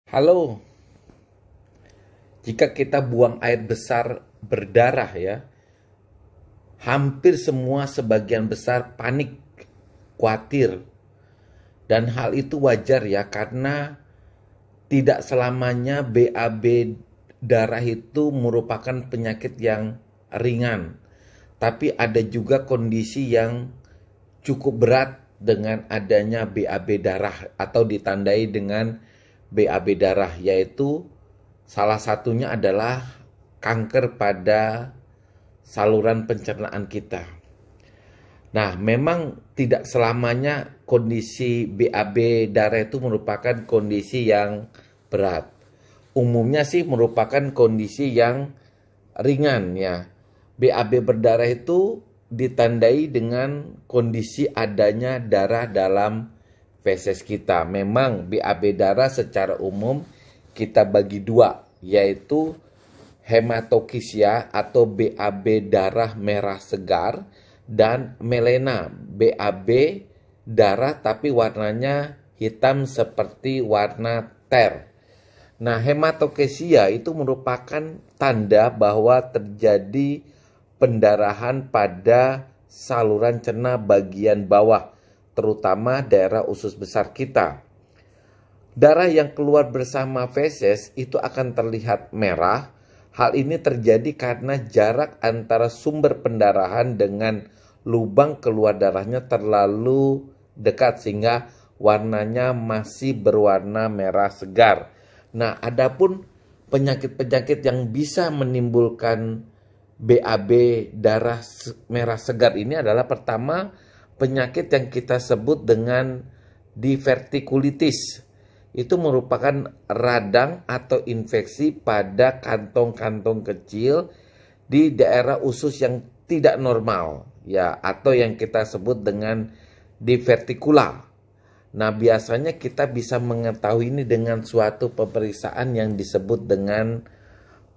Halo, jika kita buang air besar berdarah ya, hampir semua sebagian besar panik, khawatir. Dan hal itu wajar ya, karena tidak selamanya BAB darah itu merupakan penyakit yang ringan. Tapi ada juga kondisi yang cukup berat dengan adanya BAB darah atau ditandai dengan BAB darah, yaitu salah satunya adalah kanker pada saluran pencernaan kita. Nah, memang tidak selamanya kondisi BAB darah itu merupakan kondisi yang berat. Umumnya sih merupakan kondisi yang ringan ya. BAB berdarah itu ditandai dengan kondisi adanya darah dalam feses kita. Memang BAB darah secara umum kita bagi dua, yaitu hematokisia atau BAB darah merah segar dan melena, BAB darah tapi warnanya hitam seperti warna ter. Nah, hematokisia itu merupakan tanda bahwa terjadi pendarahan pada saluran cerna bagian bawah, terutama daerah usus besar kita. Darah yang keluar bersama feses itu akan terlihat merah. Hal ini terjadi karena jarak antara sumber pendarahan dengan lubang keluar darahnya terlalu dekat sehingga warnanya masih berwarna merah segar. Nah, adapun penyakit-penyakit yang bisa menimbulkan BAB darah merah segar ini adalah pertama, penyakit yang kita sebut dengan divertikulitis. Itu merupakan radang atau infeksi pada kantong-kantong kecil di daerah usus yang tidak normal ya, atau yang kita sebut dengan divertikula. Nah, biasanya kita bisa mengetahui ini dengan suatu pemeriksaan yang disebut dengan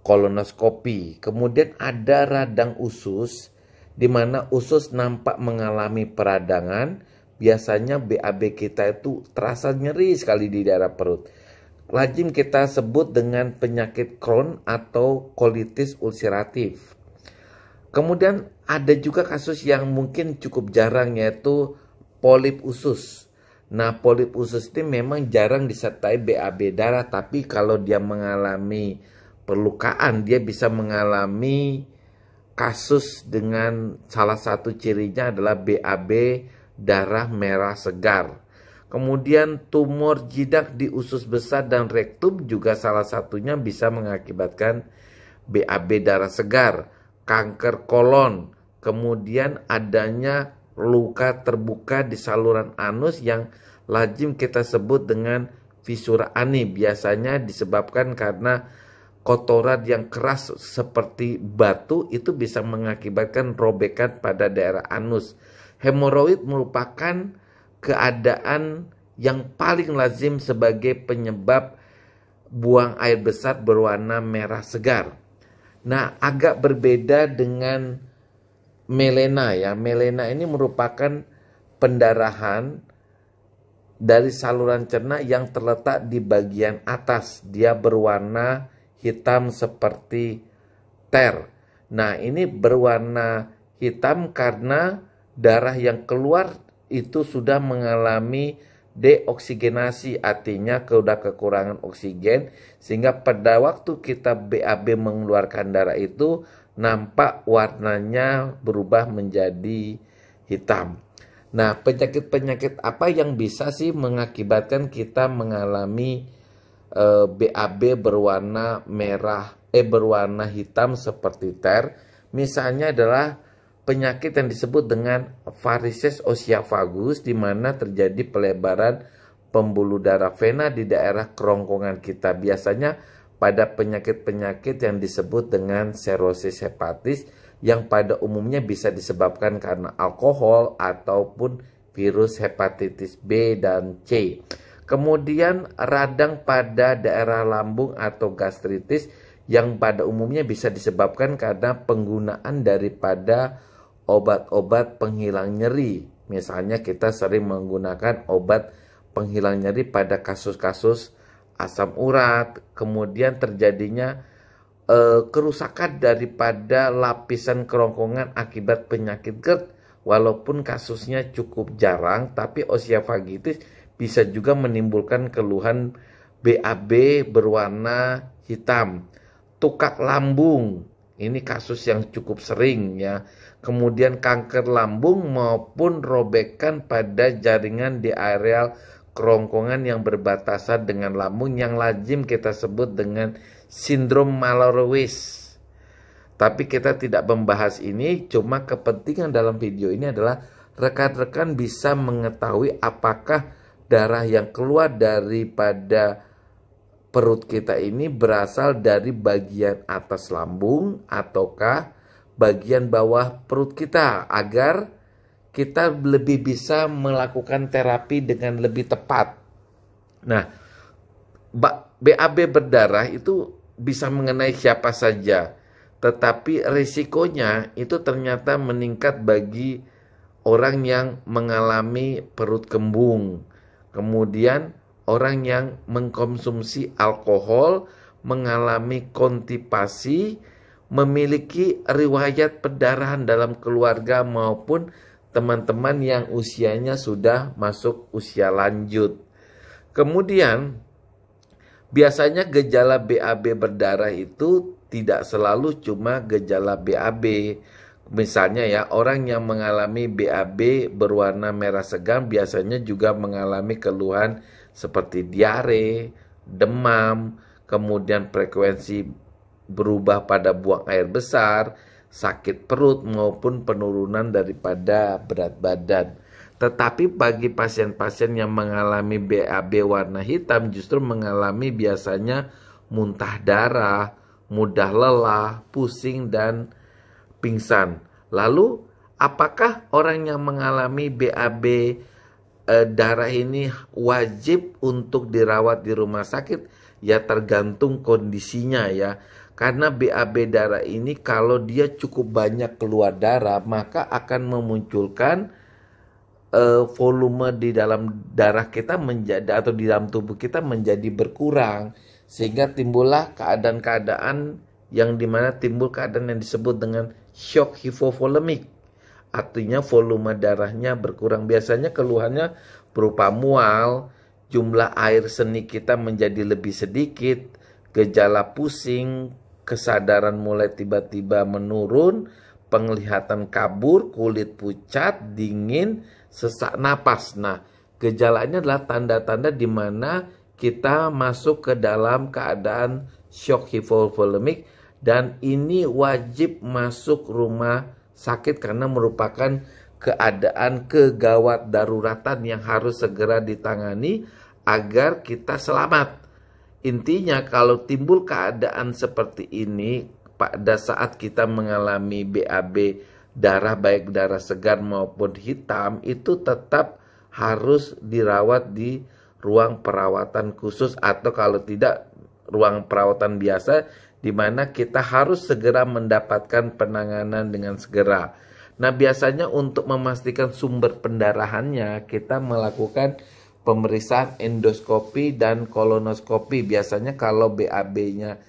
kolonoskopi. Kemudian ada radang usus, di mana usus nampak mengalami peradangan. Biasanya BAB kita itu terasa nyeri sekali di daerah perut. Lazim kita sebut dengan penyakit Crohn atau kolitis ulceratif. Kemudian ada juga kasus yang mungkin cukup jarang, yaitu polip usus. Nah, polip usus ini memang jarang disertai BAB darah, tapi kalau dia mengalami perlukaan, dia bisa mengalami kasus dengan salah satu cirinya adalah BAB darah merah segar. Kemudian tumor jidak di usus besar dan rektum juga salah satunya bisa mengakibatkan BAB darah segar. Kanker kolon, kemudian adanya luka terbuka di saluran anus yang lazim kita sebut dengan fisura ani. Biasanya disebabkan karena kotoran yang keras seperti batu itu bisa mengakibatkan robekan pada daerah anus. Hemoroid merupakan keadaan yang paling lazim sebagai penyebab buang air besar berwarna merah segar. Nah, agak berbeda dengan melena ya. Melena ini merupakan pendarahan dari saluran cerna yang terletak di bagian atas. Dia berwarna hitam seperti ter. Nah, ini berwarna hitam karena darah yang keluar itu sudah mengalami deoksigenasi, artinya sudah kekurangan oksigen, sehingga pada waktu kita BAB mengeluarkan darah itu nampak warnanya berubah menjadi hitam. Nah, penyakit-penyakit apa yang bisa sih mengakibatkan kita mengalami BAB berwarna merah, berwarna hitam seperti ter? Misalnya adalah penyakit yang disebut dengan varises oesophagus, di mana terjadi pelebaran pembuluh darah vena di daerah kerongkongan kita. Biasanya pada penyakit-penyakit yang disebut dengan serosis hepatis, yang pada umumnya bisa disebabkan karena alkohol ataupun virus hepatitis B dan C. Kemudian radang pada daerah lambung atau gastritis, yang pada umumnya bisa disebabkan karena penggunaan daripada obat-obat penghilang nyeri. Misalnya kita sering menggunakan obat penghilang nyeri pada kasus-kasus asam urat, kemudian terjadinya kerusakan daripada lapisan kerongkongan akibat penyakit GERD. Walaupun kasusnya cukup jarang, tapi osteovagitis bisa juga menimbulkan keluhan BAB berwarna hitam. Tukak lambung, ini kasus yang cukup sering ya. Kemudian kanker lambung maupun robekan pada jaringan di areal kerongkongan yang berbatasan dengan lambung yang lazim kita sebut dengan sindrom Mallory-Weiss. Tapi kita tidak membahas ini, cuma kepentingan dalam video ini adalah rekan-rekan bisa mengetahui apakah darah yang keluar daripada perut kita ini berasal dari bagian atas lambung ataukah bagian bawah perut kita, agar kita lebih bisa melakukan terapi dengan lebih tepat. Nah, BAB berdarah itu bisa mengenai siapa saja, tetapi risikonya itu ternyata meningkat bagi orang yang mengalami perut kembung, kemudian orang yang mengkonsumsi alkohol, mengalami konstipasi, memiliki riwayat perdarahan dalam keluarga maupun teman-teman yang usianya sudah masuk usia lanjut. Kemudian biasanya gejala BAB berdarah itu tidak selalu cuma gejala BAB. Misalnya ya, orang yang mengalami BAB berwarna merah segang biasanya juga mengalami keluhan seperti diare, demam, kemudian frekuensi berubah pada buang air besar, sakit perut maupun penurunan daripada berat badan. Tetapi bagi pasien-pasien yang mengalami BAB warna hitam justru mengalami biasanya muntah darah, mudah lelah, pusing, dan pingsan. Lalu, apakah orang yang mengalami BAB darah ini wajib untuk dirawat di rumah sakit? Ya tergantung kondisinya ya. Karena BAB darah ini kalau dia cukup banyak keluar darah, maka akan memunculkan volume di dalam darah kita menjadi atau di dalam tubuh kita menjadi berkurang, sehingga timbullah keadaan-keadaan yang dimana timbul keadaan yang disebut dengan shock hipovolemik, artinya volume darahnya berkurang. Biasanya keluhannya berupa mual, jumlah air seni kita menjadi lebih sedikit, gejala pusing, kesadaran mulai tiba-tiba menurun, penglihatan kabur, kulit pucat, dingin, sesak napas. Nah, gejala ini adalah tanda-tanda di mana kita masuk ke dalam keadaan shock hipovolemik, dan ini wajib masuk rumah sakit karena merupakan keadaan kegawat daruratan yang harus segera ditangani agar kita selamat. Intinya kalau timbul keadaan seperti ini pada saat kita mengalami BAB darah, baik darah segar maupun hitam, itu tetap harus dirawat di ruang perawatan khusus, atau kalau tidak ruang perawatan biasa, di mana kita harus segera mendapatkan penanganan dengan segera. Nah, biasanya untuk memastikan sumber pendarahannya, kita melakukan pemeriksaan endoskopi dan kolonoskopi. Biasanya kalau BAB-nya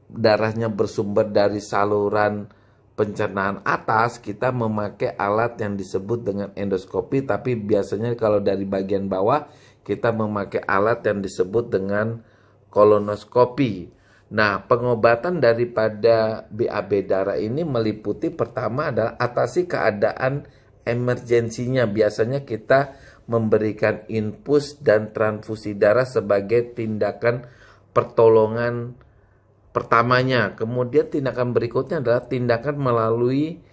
darahnya bersumber dari saluran pencernaan atas, kita memakai alat yang disebut dengan endoskopi, tapi biasanya kalau dari bagian bawah kita memakai alat yang disebut dengan kolonoskopi. Nah, pengobatan daripada BAB darah ini meliputi pertama adalah atasi keadaan emergensinya. Biasanya kita memberikan infus dan transfusi darah sebagai tindakan pertolongan pertamanya. Kemudian tindakan berikutnya adalah tindakan melalui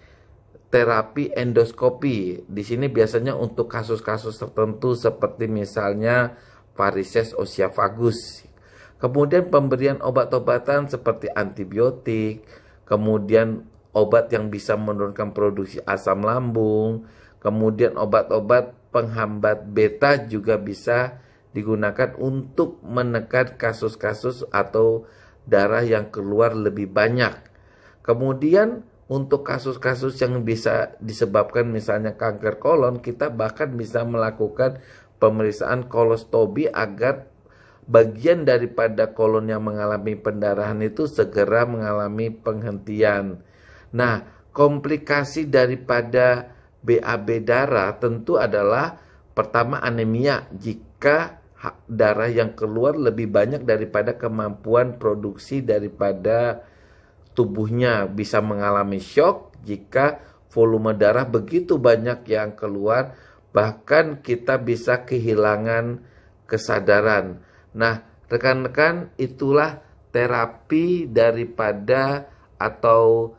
terapi endoskopi. Di sini biasanya untuk kasus-kasus tertentu seperti misalnya varises oesophagus. Kemudian pemberian obat-obatan seperti antibiotik, kemudian obat yang bisa menurunkan produksi asam lambung, kemudian obat-obat penghambat beta juga bisa digunakan untuk menekan kasus-kasus atau darah yang keluar lebih banyak. Kemudian untuk kasus-kasus yang bisa disebabkan misalnya kanker kolon, kita bahkan bisa melakukan pemeriksaan kolostomi agar bagian daripada kolon yang mengalami pendarahan itu segera mengalami penghentian. Nah, komplikasi daripada BAB darah tentu adalah pertama anemia, jika darah yang keluar lebih banyak daripada kemampuan produksi daripada tubuhnya, bisa mengalami shock jika volume darah begitu banyak yang keluar, bahkan kita bisa kehilangan kesadaran. Nah, rekan-rekan, itulah terapi daripada atau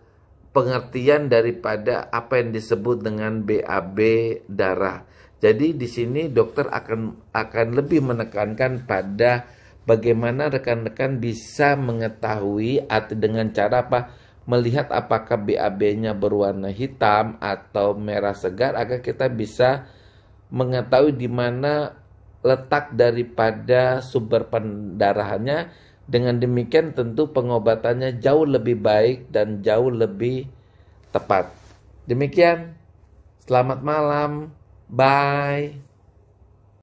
pengertian daripada apa yang disebut dengan BAB darah. Jadi di sini dokter akan lebih menekankan pada bagaimana rekan-rekan bisa mengetahui atau dengan cara apa, melihat apakah BAB-nya berwarna hitam atau merah segar agar kita bisa mengetahui di mana letak daripada sumber pendarahannya. Dengan demikian tentu pengobatannya jauh lebih baik dan jauh lebih tepat. Demikian, selamat malam, bye.